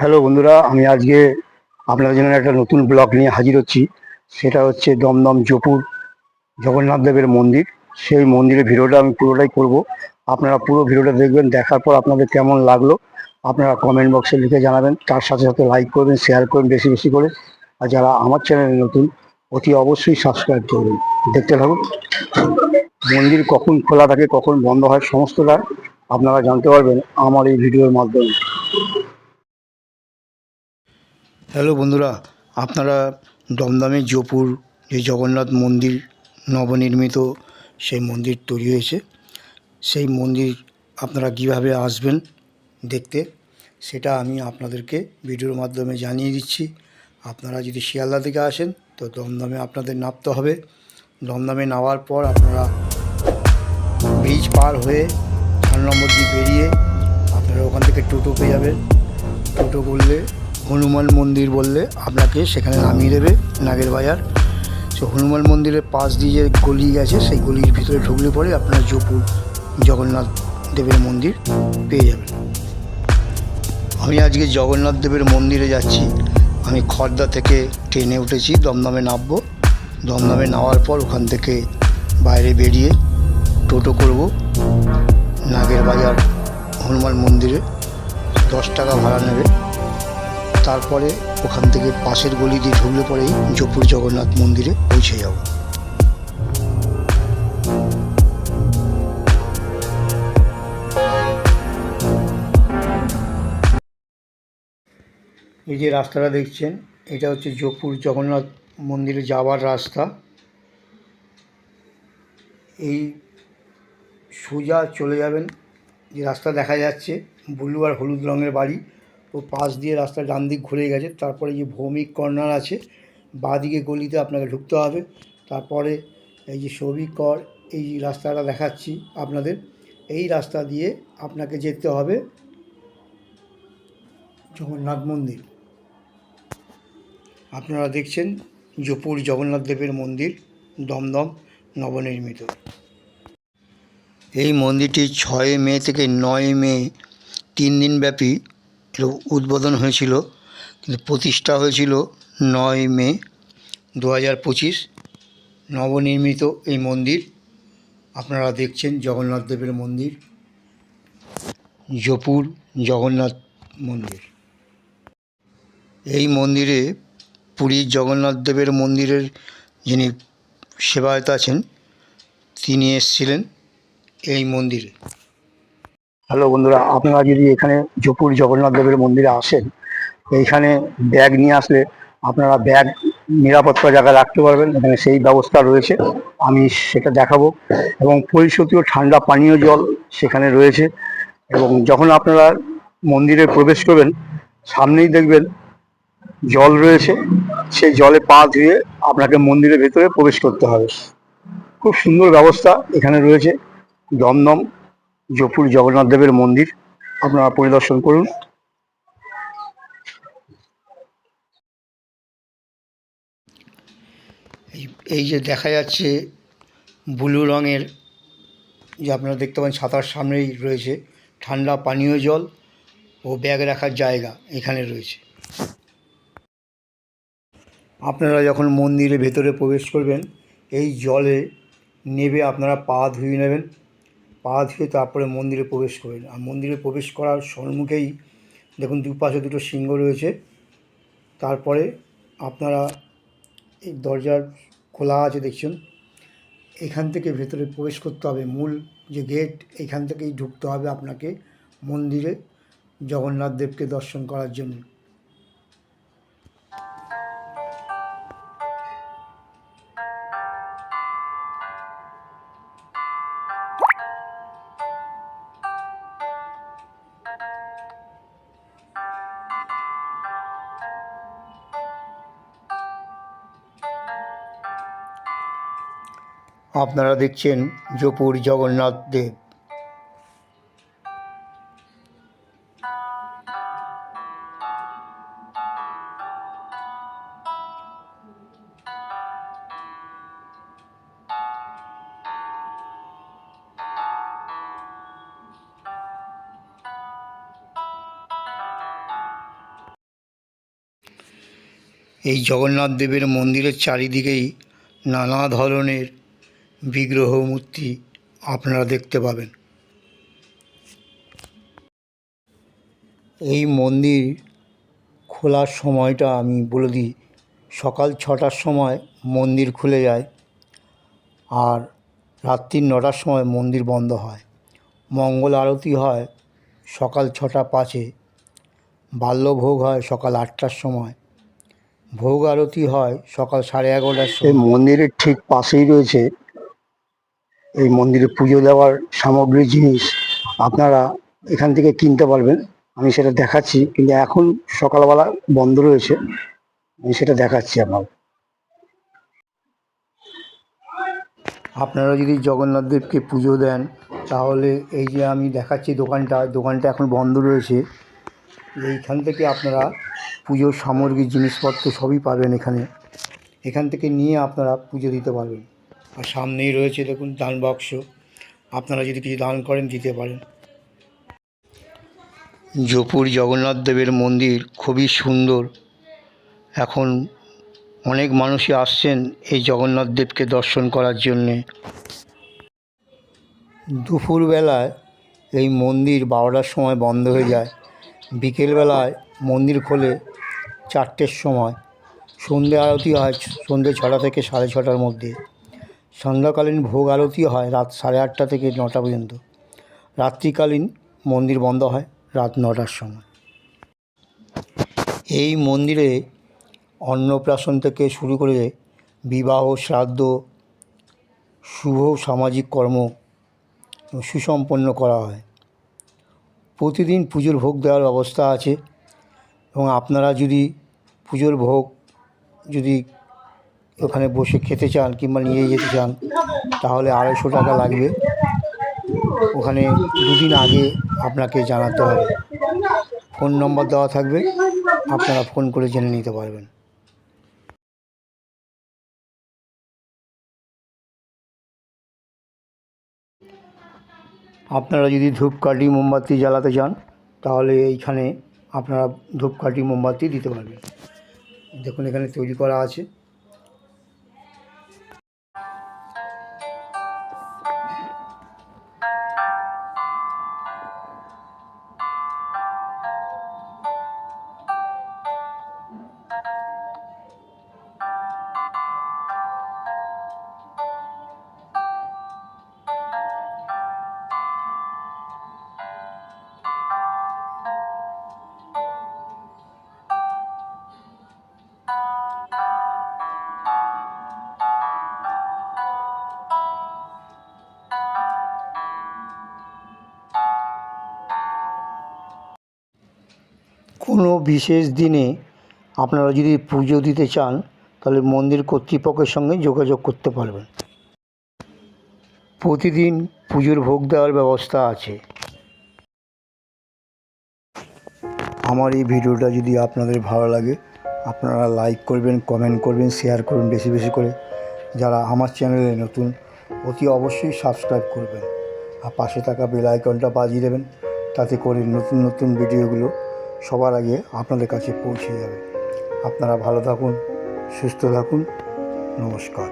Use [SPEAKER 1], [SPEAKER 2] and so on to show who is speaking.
[SPEAKER 1] Hello বন্ধুরা, আমি আজকে আপনাদের জন্য একটা নতুন ব্লগ নিয়ে হাজির হচ্ছি। সেটা হচ্ছে দমদম জোপুর জগন্নাথ দেবের মন্দির। সেই মন্দিরের ভিডিওটা আমি পুরোটাই করব। আপনারা পুরো ভিডিওটা দেখবেন, দেখার পর আপনাদের কেমন লাগলো আপনারা কমেন্ট বক্সে লিখে জানাবেন। তার সাথে সাথে লাইক করবেন, শেয়ার করবেন বেশি বেশি করে। আর যারা আমার চ্যানেলে নতুন, অতি অবশ্যই সাবস্ক্রাইব করবেন। দেখতে থাকুন। মন্দির কখন খোলা থাকে, কখন বন্ধ হয়, সমস্তটা আপনারা জানতে পারবেন আমার এই ভিডিওর মাধ্যমে। হ্যালো বন্ধুরা, আপনারা দমদমে জোপুর যে জগন্নাথ মন্দির নবনির্মিত সেই মন্দির তৈরি হয়েছে, সেই মন্দির আপনারা কীভাবে আসবেন দেখতে, সেটা আমি আপনাদেরকে ভিডিওর মাধ্যমে জানিয়ে দিচ্ছি। আপনারা যদি শিয়ালদা থেকে আসেন তো দমদমে আপনাদের নামতে হবে। দমদমে নামার পর আপনারা ব্রিজ পার হয়ে 4 নম্বর দিয়ে বেরিয়ে আপনারা ওখান থেকে টোটো পেয়ে যাবেন। টোটো করলে হনুমান মন্দির বললে আপনাকে সেখানে নামিয়ে দেবে নাগের বাজার। সো হনুমান মন্দিরের পাশ দিয়ে যে গলি গেছে সেই গলির ভিতরে ঢুকলে পরে আপনার জোপুর জগন্নাথ দেবের মন্দির পেয়ে যাবেন। আমি আজকে জগন্নাথ দেবের মন্দিরে যাচ্ছি। আমি খড়দা থেকে ট্রেনে উঠেছি, দমদমে নামবো। দমদমে নামার পর ওখান থেকে বাইরে বেরিয়ে টোটো করব নাগের বাজার হনুমান মন্দিরে। 10 টাকা ভাড়া নেবে। তারপরে ওখান থেকে পাশের গলি দিয়ে ঢুকলে পরেই জোপুর জগন্নাথ মন্দিরে পৌঁছে যাব। এই যে রাস্তাটা দেখছেন, এটা হচ্ছে জোপুর জগন্নাথ মন্দিরে যাওয়ার রাস্তা। এই সোজা চলে যাবেন, যে রাস্তা দেখা যাচ্ছে ব্লু আর হলুদ রঙের বাড়ি, ও পাশ দিয়ে রাস্তা ডান দিক ঘুরে গেছে। তারপরে যে ভৌমিক কর্নার আছে, বাঁদিকে গলিতে আপনাকে ঢুকতে হবে। তারপরে এই যে সৌভিক কর, এই রাস্তাটা দেখাচ্ছি আপনাদের, এই রাস্তা দিয়ে আপনাকে যেতে হবে জগন্নাথ মন্দির। আপনারা দেখছেন জোপুর জগন্নাথ দেবের মন্দির, দমদম নবনির্মিত। এই মন্দিরটি 6 মে থেকে 9 মে 3 দিনব্যাপী উদ্বোধন হয়েছিল, কিন্তু প্রতিষ্ঠা হয়েছিল 9 মে 2025। নবনির্মিত এই মন্দির আপনারা দেখছেন জগন্নাথ দেবের মন্দির, জোপুর জগন্নাথ মন্দির। এই মন্দিরে পুরীর জগন্নাথ দেবের মন্দিরের যিনি সেবায়ত আছেন তিনি এসেছিলেন এই মন্দিরে। হ্যালো বন্ধুরা, আপনারা যদি এখানে জোপুর জগন্নাথ দেবের মন্দিরে আসেন, এইখানে ব্যাগ নিয়ে আসলে আপনারা ব্যাগ নিরাপত্তা জায়গায় রাখতে পারবেন। এখানে সেই ব্যবস্থা রয়েছে, আমি সেটা দেখাবো। এবং পরিশোধিত ঠান্ডা পানীয় জল সেখানে রয়েছে। এবং যখন আপনারা মন্দিরে প্রবেশ করবেন, সামনেই দেখবেন জল রয়েছে, সেই জলে পা ধুয়ে আপনাকে মন্দিরের ভেতরে প্রবেশ করতে হবে। খুব সুন্দর ব্যবস্থা এখানে রয়েছে। দমদম জোপুর জগন্নাথ দেবের মন্দির আপনারা পরিদর্শন করুন। এই যে দেখা যাচ্ছে ব্লু রঙের, যে আপনারা দেখতে পান ছাতার সামনেই রয়েছে ঠান্ডা পানীয় জল ও ব্যাগ রাখার জায়গা এখানে রয়েছে। আপনারা যখন মন্দিরের ভেতরে প্রবেশ করবেন, এই জলে নেবে আপনারা পা ধুয়ে নেবেন। পা ধুয়ে তারপরে মন্দিরে প্রবেশ করবেন। আর মন্দিরে প্রবেশ করার সম্মুখেই দেখুন দুপাশে দুটো সিংহ রয়েছে। তারপরে আপনারা এই দরজার খোলা আছে দেখছেন, এখান থেকে ভেতরে প্রবেশ করতে হবে। মূল যে গেট, এখান থেকেই ঢুকতে হবে আপনাকে মন্দিরে জগন্নাথ দেবকে দর্শন করার জন্য। আপনারা দেখছেন জোপুর জগন্নাথ দেব। এই জগন্নাথ দেবের মন্দিরের চারিদিকেই নানা ধরনের বিগ্রহ মূর্তি আপনারা দেখতে পাবেন। এই মন্দির খোলার সময়টা আমি বলে দিই, সকাল 6টার সময় মন্দির খুলে যায় আর রাত্রি 9টার সময় মন্দির বন্ধ হয়। মঙ্গল আরতি হয় সকাল 6টা 5-এ, বাল্যভোগ হয় সকাল 8টার সময়, ভোগ আরতি হয় সকাল 11:30টার সময়। এই মন্দিরের ঠিক পাশেই রয়েছে এই মন্দিরে পুজো দেওয়ার সামগ্রী জিনিস আপনারা এখান থেকে কিনতে পারবেন। আমি সেটা দেখাচ্ছি, কিন্তু এখন সকালবেলা বন্ধ রয়েছে, আমি সেটা দেখাচ্ছি আপনারা যদি জগন্নাথ দেবকে পুজো দেন তাহলে এই যে আমি দেখাচ্ছি দোকানটা এখন বন্ধ রয়েছে। এইখান থেকে আপনারা পুজোর সামগ্রী জিনিসপত্র সবই পাবেন এখান থেকে নিয়ে আপনারা পুজো দিতে পারবেন। আর সামনেই রয়েছে দেখুন দান বাক্স, আপনারা যদি কিছু দান করেন দিতে পারেন। জোপুর জগন্নাথ দেবের মন্দির খুবই সুন্দর। এখন অনেক মানুষই আসছেন এই জগন্নাথ দেবকে দর্শন করার জন্যে। দুপুরবেলায় এই মন্দির 12টার সময় বন্ধ হয়ে যায়, বিকেলবেলায় মন্দির খোলে 4টের সময়। সন্ধ্যে আরতি হয় সন্ধ্যে 6টা থেকে 6:30টার মধ্যে। সন্ধ্যাকালীন ভোগ আরতি হয় রাত 8:30 থেকে 9টা পর্যন্ত। রাত্রিকালীন মন্দির বন্ধ হয় রাত 9টার সময়। এই মন্দিরে অন্নপ্রাশন থেকে শুরু করে বিবাহ, শ্রাদ্ধ, শুভ সামাজিক কর্ম সুসম্পন্ন করা হয়। প্রতিদিন পুজোর ভোগ দেওয়ার ব্যবস্থা আছে এবং আপনারা যদি পুজোর ভোগ যদি ওখানে বসে খেতে চান কিংবা নিয়ে যেতে চান তাহলে 250 টাকা লাগবে। ওখানে 2 দিন আগে আপনাকে জানাতে হবে। ফোন নম্বর দেওয়া থাকবে, আপনারা ফোন করে জেনে নিতে পারবেন। আপনারা যদি ধূপকাঠি মোমবাতি জ্বালাতে চান তাহলে এইখানে আপনারা ধূপকাঠি মোমবাতি দিতে পারবেন। দেখুন এখানে তৈরি করা আছে। কোনো বিশেষ দিনে আপনারা যদি পুজো দিতে চান তাহলে মন্দির কর্তৃপক্ষের সঙ্গে যোগাযোগ করতে পারবেন। প্রতিদিন পুজোর ভোগ দেওয়ার ব্যবস্থা আছে। আমার এই ভিডিওটা যদি আপনাদের ভালো লাগে আপনারা লাইক করবেন, কমেন্ট করবেন, শেয়ার করবেন বেশি বেশি করে। যারা আমার চ্যানেলে নতুন অতি অবশ্যই সাবস্ক্রাইব করবেন আর পাশে থাকা বেল আইকনটা বাজিয়ে দেবেন, তাতে করে নতুন নতুন ভিডিওগুলো সবার আগে আপনাদের কাছে পৌঁছে যাবে। আপনারা ভালো থাকুন, সুস্থ থাকুন, নমস্কার।